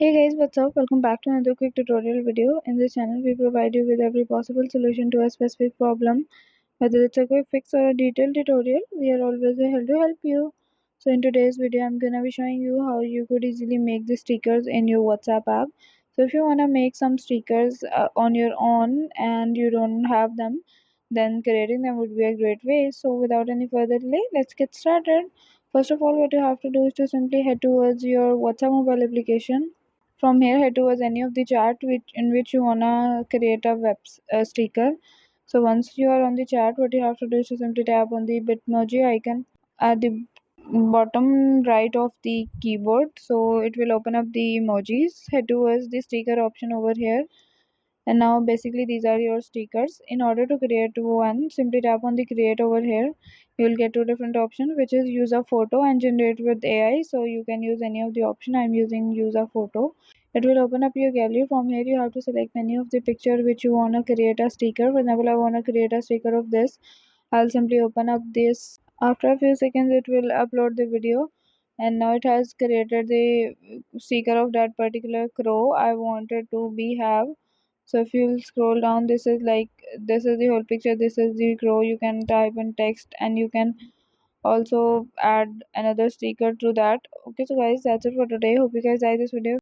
Hey guys, what's up? Welcome back to another quick tutorial video. In this channel, we provide you with every possible solution to a specific problem. Whether it's a quick fix or a detailed tutorial, we are always here to help you. So in today's video, I'm gonna be showing you how you could easily make the stickers in your WhatsApp app. So if you wanna make some stickers on your own and you don't have them, then creating them would be a great way. So without any further delay, let's get started. First of all, what you have to do is to simply head towards your WhatsApp mobile application. From here, head towards any of the chat in which you wanna create a sticker. So once you are on the chat, what you have to do is to simply tap on the Bitmoji icon at the bottom right of the keyboard. So it will open up the emojis. Head towards the sticker option over here, and now basically these are your stickers. In order to create one, simply tap on the create over here. You will get two different options, which is use a photo and generate with AI. So you can use any of the option. I'm using use a photo. It will open up your gallery. From here you have to select any of the picture which you want to create a sticker. For example, I want to create a sticker of this. I'll simply open up this. After a few seconds it will upload the video, and now it has created the sticker of that particular crow I wanted to be have. So if you scroll down, this is the whole picture. This is the crow. You can type in text and you can also add another sticker to that. Okay, so guys, that's it for today. Hope you guys like this video.